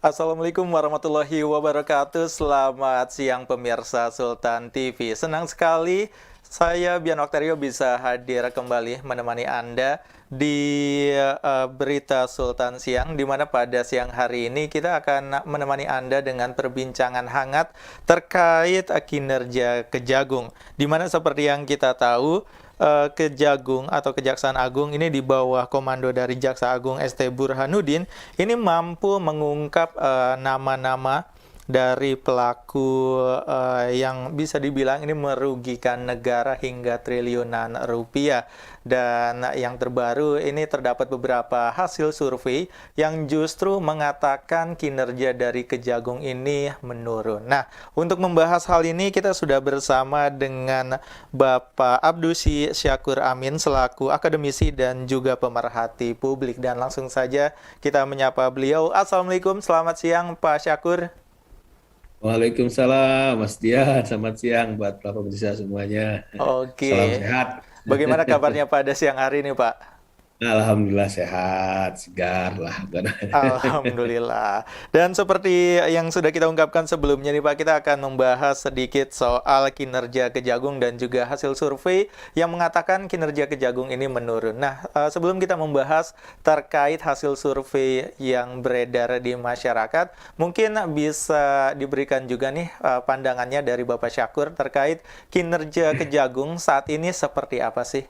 Assalamualaikum warahmatullahi wabarakatuh. Selamat siang pemirsa Sultan TV. Senang sekali saya Bian Oktario bisa hadir kembali menemani Anda di Berita Sultan Siang, di mana pada siang hari ini kita akan menemani Anda dengan perbincangan hangat terkait kinerja Kejagung. Di mana seperti yang kita tahu, Kejagung atau Kejaksaan Agung ini di bawah komando dari Jaksa Agung ST Burhanuddin ini mampu mengungkap nama-nama dari pelaku yang bisa dibilang ini merugikan negara hingga triliunan rupiah. Dan yang terbaru ini terdapat beberapa hasil survei yang justru mengatakan kinerja dari Kejagung ini menurun. Nah, untuk membahas hal ini kita sudah bersama dengan Bapak Abdusi Syakur Amin selaku akademisi dan juga pemerhati publik. Dan langsung saja kita menyapa beliau. Assalamualaikum, selamat siang Pak Syakur. Waalaikumsalam, Mas Dian. Selamat siang buat para pemirsa semuanya. Salam Oke, sehat. bagaimana kabarnya pada siang hari ini Pak? Alhamdulillah sehat, segar lah. Alhamdulillah. Dan seperti yang sudah kita ungkapkan sebelumnya nih Pak, kita akan membahas sedikit soal kinerja Kejagung dan juga hasil survei yang mengatakan kinerja Kejagung ini menurun. Nah, sebelum kita membahas terkait hasil survei yang beredar di masyarakat, mungkin bisa diberikan juga nih pandangannya dari Bapak Syakur terkait kinerja Kejagung saat ini seperti apa sih?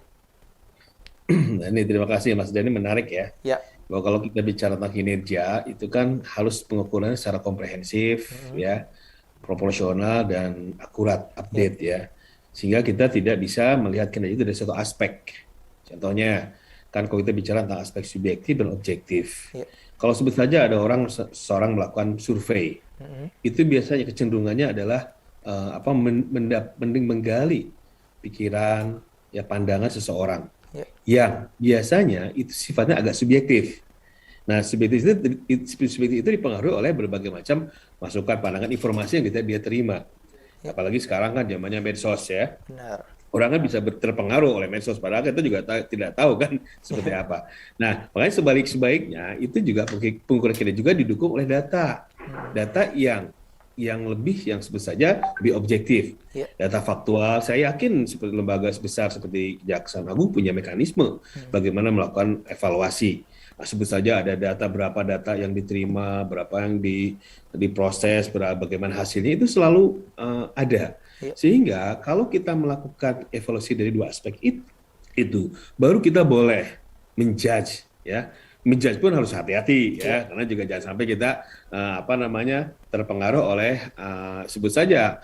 Nah, ini terima kasih Mas Dian, ini menarik ya. Ya. Bahwa kalau kita bicara tentang kinerja, itu kan harus pengukurannya secara komprehensif, Mm-mm. ya, proporsional dan akurat, Ya. update ya. Sehingga kita tidak bisa melihat kinerja itu dari satu aspek. Contohnya, kan kalau kita bicara tentang aspek subjektif dan objektif. Ya. Kalau sebut saja ada orang seorang melakukan survei, Mm-mm. itu biasanya kecenderungannya adalah mending menggali pikiran, ya pandangan seseorang Ya. yang biasanya itu sifatnya agak subjektif. Nah, subjektif itu dipengaruhi oleh berbagai macam masukan, pandangan, informasi yang dia terima. Ya. Apalagi sekarang kan zamannya medsos ya. Benar. Orang kan bisa terpengaruh oleh medsos, padahal kita juga tidak tahu kan seperti Ya. apa. Nah, makanya sebaliknya itu juga pengukuran kita juga didukung oleh data. Hmm. Data yang lebih, yang sebut saja lebih objektif, Ya. data faktual. Saya yakin seperti lembaga sebesar seperti Kejaksaan Agung punya mekanisme Hmm. bagaimana melakukan evaluasi. Nah, sebut saja ada berapa data yang diterima, berapa yang diproses, bagaimana hasilnya, itu selalu ada. Ya. Sehingga kalau kita melakukan evaluasi dari dua aspek itu baru kita boleh menjudge ya. Menjudge pun harus hati-hati Ya. ya, karena juga jangan sampai kita terpengaruh oleh sebut saja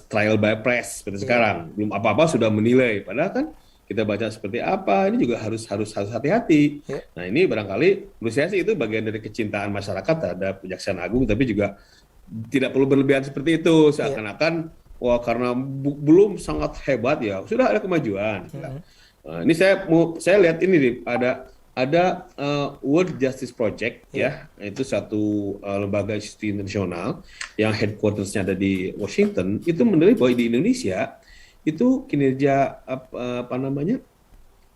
trial by press seperti Ya. sekarang, belum apa-apa sudah menilai, padahal kan kita baca seperti apa, ini juga harus harus harus hati-hati. Ya. Nah, ini barangkali menurut saya sih itu bagian dari kecintaan masyarakat terhadap Kejaksaan Agung, tapi juga tidak perlu berlebihan seperti itu, Ya. seakan-akan wah karena belum sangat hebat ya sudah ada kemajuan. Hmm. Nah, ini saya lihat ini nih, ada World Justice Project Ya. ya, itu satu lembaga institusi internasional yang headquarters-nya ada di Washington, itu menilai bahwa di Indonesia itu kinerja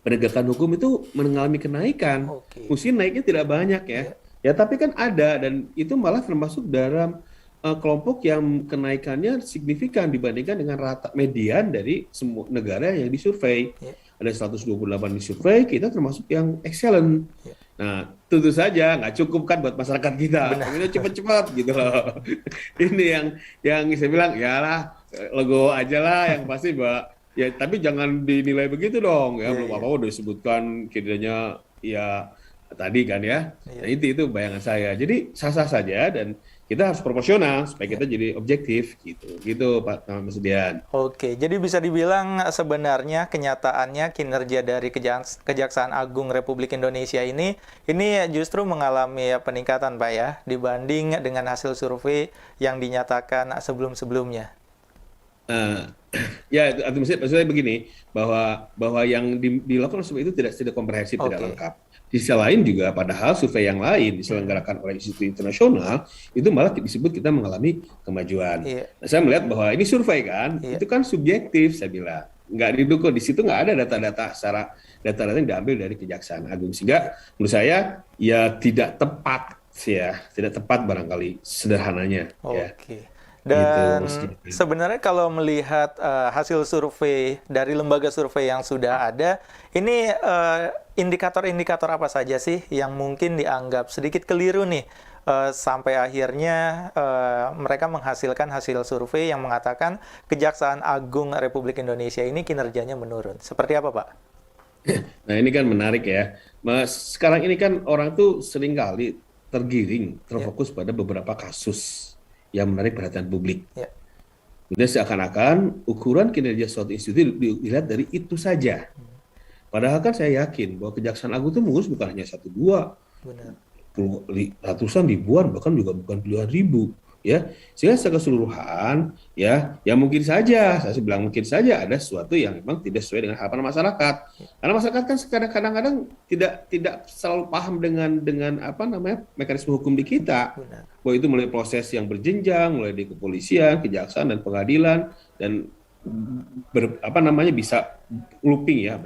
penegakan hukum itu mengalami kenaikan. Oke. Mungkin naiknya tidak banyak ya. Ya. Ya, tapi kan ada, dan itu malah termasuk dalam kelompok yang kenaikannya signifikan dibandingkan dengan rata median dari semua negara yang disurvei. Ya. Ada 128 disurvei, kita termasuk yang excellent. Ya. Nah, tentu saja nggak cukup kan buat masyarakat kita. Benar. Ini cepat-cepat gitu loh. Ini yang saya bilang, ya lah, logo aja lah yang pasti, Mbak. Ya, tapi jangan dinilai begitu dong ya. Ya. Belum Ya. apa-apa udah disebutkan kinerjanya ya tadi kan ya. Nah, Ya. itu bayangan saya. Jadi sah-sah saja, dan kita harus proporsional supaya Ya. kita jadi objektif gitu. Gitu Pak Mas Dian. Oke, jadi bisa dibilang sebenarnya kenyataannya kinerja dari Kejaksaan Agung Republik Indonesia ini justru mengalami peningkatan Pak ya dibanding dengan hasil survei yang dinyatakan sebelum-sebelumnya. Nah, ya, maksudnya begini, bahwa yang dilakukan survei itu tidak komprehensif, tidak Oke. lengkap. Di sisi lain juga, padahal survei yang lain diselenggarakan oleh institusi internasional itu malah disebut kita mengalami kemajuan. Iya. Nah, saya melihat bahwa ini survei kan, Iya. itu kan subjektif, saya bilang. Nggak didukung, di situ nggak ada data-data yang diambil dari Kejaksaan Agung. Sehingga menurut saya ya tidak tepat tidak tepat barangkali sederhananya ya. Oke. Gitu Mas Dan Jika. sebenarnya kalau melihat hasil survei dari lembaga survei yang sudah ada, ini indikator-indikator apa saja sih yang mungkin dianggap sedikit keliru nih sampai akhirnya mereka menghasilkan hasil survei yang mengatakan Kejaksaan Agung Republik Indonesia ini kinerjanya menurun. Seperti apa, Pak? Nah ini kan menarik ya, Mas. Sekarang ini kan orang tuh seringkali tergiring, Ya, terfokus pada beberapa kasus yang menarik perhatian publik. ya, Kemudian seakan-akan ukuran kinerja suatu institusi dilihat dari itu saja. Padahal kan saya yakin bahwa Kejaksaan Agung itu mengurus bukan hanya satu dua, benar. ratusan ribuan bahkan juga bukan puluhan ribu ya, sehingga secara keseluruhan ya mungkin saja saya bilang mungkin saja ada sesuatu yang memang tidak sesuai dengan harapan masyarakat, karena masyarakat kan kadang-kadang tidak selalu paham dengan apa namanya mekanisme hukum di kita, Benar. bahwa itu mulai proses yang berjenjang mulai di kepolisian, kejaksaan dan pengadilan, dan apa namanya bisa looping ya,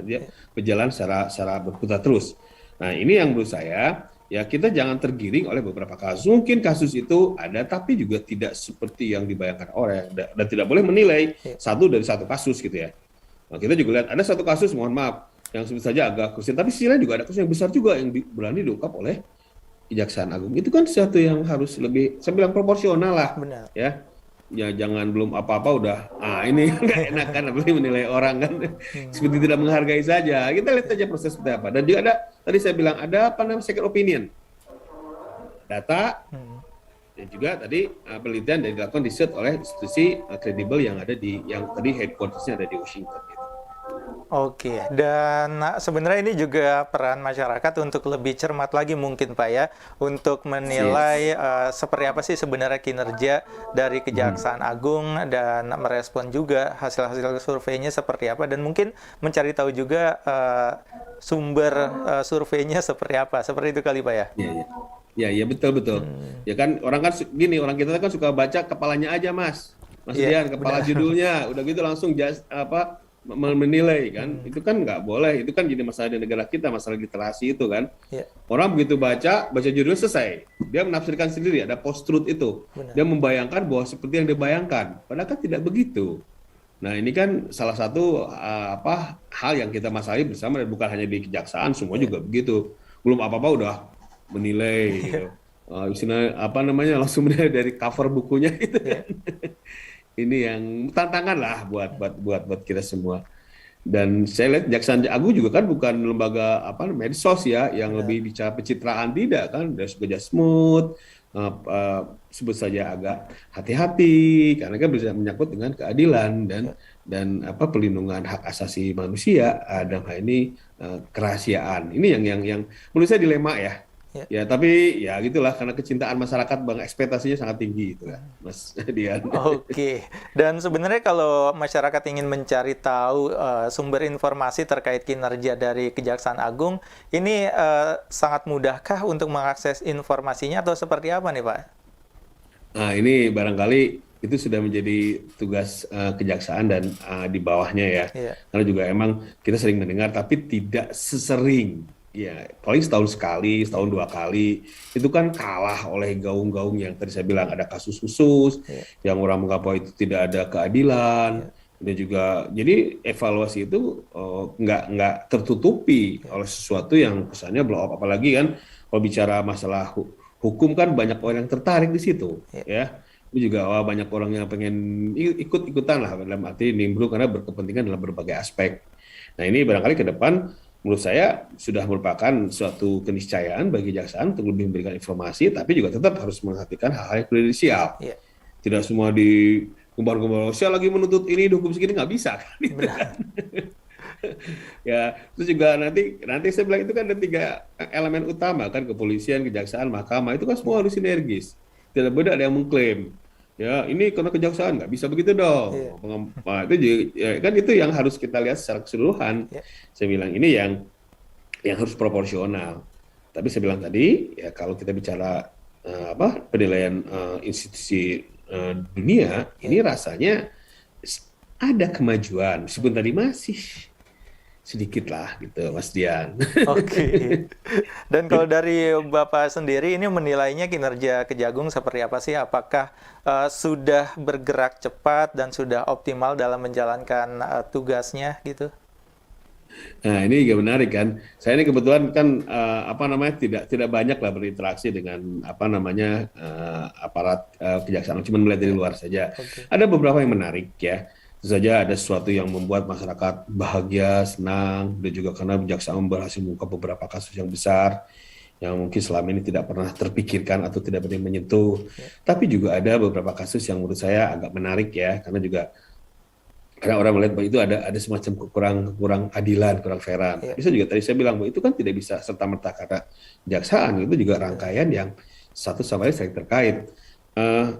berjalan secara berputar terus. Nah ini yang menurut saya ya kita jangan tergiring oleh beberapa kasus. Mungkin kasus itu ada, tapi juga tidak seperti yang dibayangkan orang, dan tidak boleh menilai Ya, satu dari satu kasus gitu ya. Nah, kita juga lihat ada satu kasus, mohon maaf, yang sebut saja agak krusial, tapi sisi lain juga ada kasus yang besar juga yang berani diungkap oleh Kejaksaan Agung. Itu kan sesuatu yang harus lebih, saya bilang proporsional lah, benar. ya. Ya jangan belum apa-apa udah, ini nggak enak kan, apalagi menilai orang kan, seperti tidak menghargai saja. Kita lihat aja proses seperti apa. Dan juga ada, tadi saya bilang ada apa namanya second opinion, data, Hmm. dan juga tadi penelitian yang dilakukan riset oleh institusi kredibel yang ada yang tadi headquarters-nya ada di Washington. Gitu. Oke, dan sebenarnya ini juga peran masyarakat untuk lebih cermat lagi mungkin Pak ya, untuk menilai Yes. seperti apa sih sebenarnya kinerja dari Kejaksaan Agung dan merespon juga hasil-hasil surveinya seperti apa dan mungkin mencari tahu juga sumber surveinya seperti apa, seperti itu kali Pak ya. Iya, iya. Ya, ya betul betul. Ya kan orang kan gini, orang kita kan suka baca kepalanya aja, Mas. Mas Iya, Dian, kepala benar. judulnya, udah gitu langsung menilai kan. Itu kan nggak boleh. Itu kan jadi masalah di negara kita, masalah literasi itu kan. Iya, Orang begitu baca judulnya selesai. Dia menafsirkan sendiri, ada post-truth itu. benar. Dia membayangkan bahwa seperti yang dibayangkan. Padahal kan tidak begitu. Nah, ini kan salah satu hal yang kita masalahi bersama, dan bukan hanya di kejaksaan, semua juga begitu. Belum apa-apa udah menilai gitu. Istilahnya apa namanya, langsung menilai dari cover bukunya itu Iya, kan. Ini yang tantangan lah buat kita semua. Dan saya lihat Kejaksaan Agung juga kan bukan lembaga medsos ya yang benar. lebih bicara pencitraan, tidak kan, dari juga smooth, sebut saja agak hati-hati karena kan bisa menyangkut dengan keadilan Iya, dan perlindungan hak asasi manusia, dalam hal ini kerahasiaan. Ini yang menurut saya dilema ya. iya. Ya tapi ya gitulah, karena kecintaan masyarakat, bang, ekspektasinya sangat tinggi itu kan, Mas Dian. Oke, dan sebenarnya kalau masyarakat ingin mencari tahu sumber informasi terkait kinerja dari Kejaksaan Agung, ini sangat mudahkah untuk mengakses informasinya atau seperti apa nih, Pak? Nah, ini barangkali itu sudah menjadi tugas kejaksaan dan di bawahnya ya. Iya, Karena juga emang kita sering mendengar, tapi tidak sesering. Ya, paling setahun sekali, setahun dua kali. Itu kan kalah oleh gaung-gaung yang tadi saya bilang ada kasus khusus, iya, yang orang menganggap bahwa itu tidak ada keadilan. iya, Dan juga, jadi evaluasi itu nggak tertutupi iya, oleh sesuatu yang kesannya blow up. Apalagi kan kalau bicara masalah hukum kan banyak orang yang tertarik di situ, iya, ya. Itu juga banyak orang yang pengen ikut-ikutan lah, dalam arti nimbrung karena berkepentingan dalam berbagai aspek. Nah ini barangkali ke depan menurut saya sudah merupakan suatu keniscayaan bagi kejaksaan untuk lebih memberikan informasi, tapi juga tetap harus memperhatikan hal-hal yang prudensial. iya, Tidak semua di kumbar-kumbar, saya lagi menuntut ini dihukum segini, nggak bisa kan, gitu kan. benar. Ya, terus juga nanti saya bilang itu kan ada tiga elemen utama kan, kepolisian, kejaksaan, mahkamah, itu kan semua harus sinergis. Tidak boleh ada yang mengklaim ya ini karena kejaksaan, nggak bisa begitu Iya, dong. Nah, itu ya, kan itu yang harus kita lihat secara keseluruhan. iya, Saya bilang ini yang harus proporsional. Tapi saya bilang tadi ya, kalau kita bicara penilaian institusi dunia, iya, ini rasanya ada kemajuan meskipun tadi masih sedikit lah gitu, Mas Dian. Oke. Dan kalau dari Bapak sendiri ini menilainya kinerja Kejagung seperti apa sih? Apakah sudah bergerak cepat dan sudah optimal dalam menjalankan tugasnya gitu? Nah, ini juga menarik kan. Saya ini kebetulan kan apa namanya tidak banyak lah berinteraksi dengan apa namanya aparat kejaksaan, cuma melihat dari Ya, luar saja. oke. Ada beberapa yang menarik ya. Tentu saja ada sesuatu yang membuat masyarakat bahagia, senang, dan juga karena kejaksaan berhasil mengungkap beberapa kasus yang besar yang mungkin selama ini tidak pernah terpikirkan atau tidak pernah menyentuh. Ya, Tapi juga ada beberapa kasus yang menurut saya agak menarik ya, karena juga karena orang melihat bahwa itu ada semacam kurang adilan, kurang fairan. ya, Bisa juga tadi saya bilang bahwa itu kan tidak bisa serta-merta karena kejaksaan, itu juga betul. rangkaian yang satu sama lain saling terkait.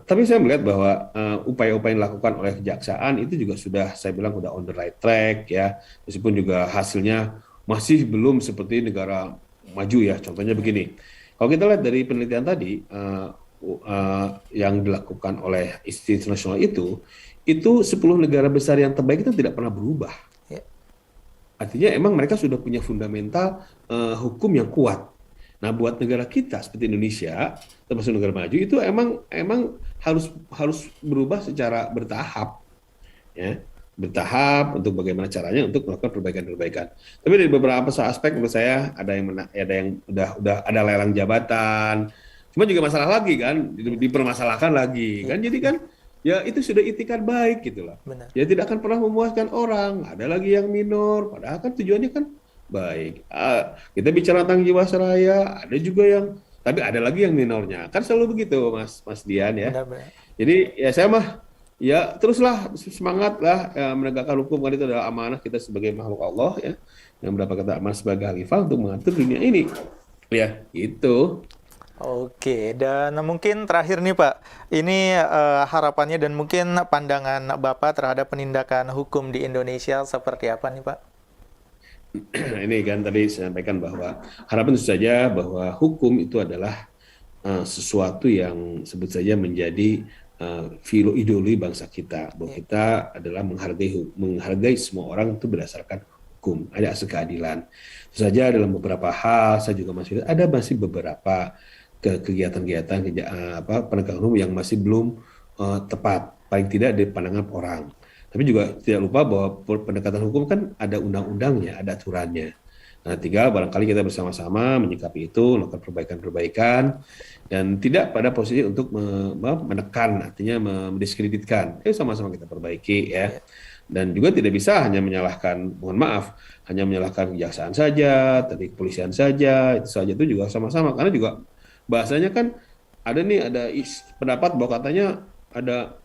Tapi saya melihat bahwa upaya-upaya yang dilakukan oleh kejaksaan itu juga sudah saya bilang sudah on the right track ya, meskipun juga hasilnya masih belum seperti negara maju ya. Contohnya Ya, begini, kalau kita lihat dari penelitian tadi yang dilakukan oleh Institut Internasional itu 10 negara besar yang terbaik itu tidak pernah berubah. ya, Artinya emang mereka sudah punya fundamental hukum yang kuat. Nah, buat negara kita seperti Indonesia, termasuk negara maju itu emang harus berubah secara bertahap, ya, bertahap untuk bagaimana caranya untuk melakukan perbaikan-perbaikan. Tapi dari beberapa aspek menurut saya ada yang udah ada lelang jabatan, cuma juga masalah lagi kan, dipermasalahkan lagi ya, kan, jadi kan ya itu sudah itikat baik gitu lah. benar. Ya tidak akan pernah memuaskan orang. Ada lagi yang minor, padahal kan tujuannya kan baik. Kita bicara tentang Jiwasraya, ada juga yang, tapi ada lagi yang minornya. Kan selalu begitu, Mas Dian ya. Benar-benar. Jadi ya saya mah ya teruslah semangat lah menegakkan hukum, kan itu adalah amanah kita sebagai makhluk Allah ya, yang mendapatkan amanah sebagai khalifah untuk mengatur dunia ini. Ya, itu. Oke, dan mungkin terakhir nih Pak, ini harapannya dan mungkin pandangan Bapak terhadap penindakan hukum di Indonesia seperti apa nih Pak? Ini kan tadi saya sampaikan bahwa harapan tentu saja bahwa hukum itu adalah sesuatu yang sebut saja menjadi ideologi bangsa kita, bahwa Ya, kita adalah menghargai semua orang itu berdasarkan hukum, ada asas keadilan. Tentu saja dalam beberapa hal saya juga masih beberapa kegiatan-kegiatan penegakan hukum yang masih belum tepat, paling tidak di pandangan orang. Tapi juga tidak lupa bahwa pendekatan hukum kan ada undang-undangnya, ada aturannya. Nah, tinggal barangkali kita bersama-sama menyikapi itu, melakukan perbaikan-perbaikan, dan tidak pada posisi untuk menekan, artinya mendiskreditkan. Sama-sama kita perbaiki ya. ya, Dan juga tidak bisa hanya menyalahkan, mohon maaf, hanya menyalahkan kejaksaan saja, tadi kepolisian saja, itu saja itu juga sama-sama. Karena juga bahasanya kan ada pendapat bahwa katanya ada,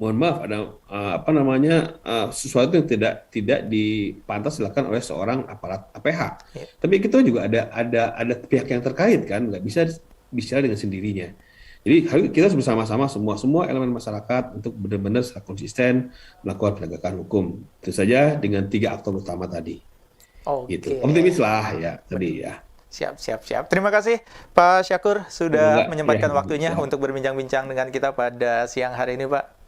mohon maaf, ada apa namanya sesuatu yang tidak dipantas dilakukan oleh seorang aparat APH. ya. Tapi kita juga ada pihak yang terkait kan, nggak bisa bicara dengan sendirinya. Jadi kita bersama-sama semua elemen masyarakat untuk benar-benar secara konsisten melakukan penegakan hukum. Itu saja dengan 3 aktor utama tadi. Gitu. Oke, Optimis lah ya tadi ya. siap, siap, siap. Terima kasih Pak Syakur sudah Semoga ya, menyempatkan waktunya ya. untuk berbincang-bincang dengan kita pada siang hari ini Pak.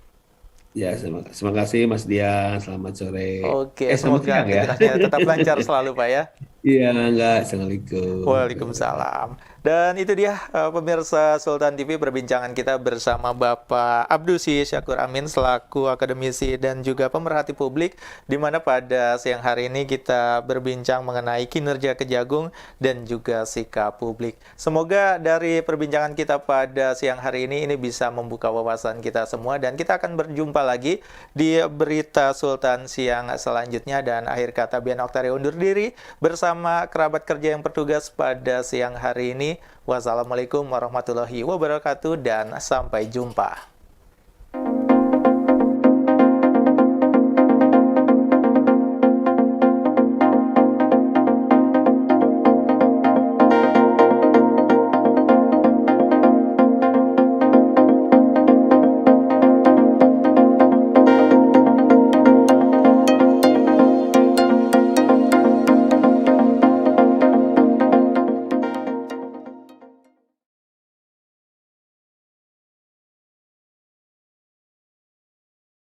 Ya, terima kasih Mas Dian. Selamat sore. Oke, Selamat semoga siang ya. aktivitasnya tetap lancar selalu Pak ya. Iya, enggak. Assalamualaikum. Waalaikumsalam. Dan itu dia pemirsa Sultan TV perbincangan kita bersama Bapak Abdusi Syakur Amin selaku akademisi dan juga pemerhati publik, di mana pada siang hari ini kita berbincang mengenai kinerja Kejagung dan juga sikap publik. Semoga dari perbincangan kita pada siang hari ini bisa membuka wawasan kita semua, dan kita akan berjumpa lagi di berita Sultan siang selanjutnya. Dan akhir kata Bian Oktario undur diri bersama kerabat kerja yang bertugas pada siang hari ini. Wassalamualaikum warahmatullahi wabarakatuh dan sampai jumpa.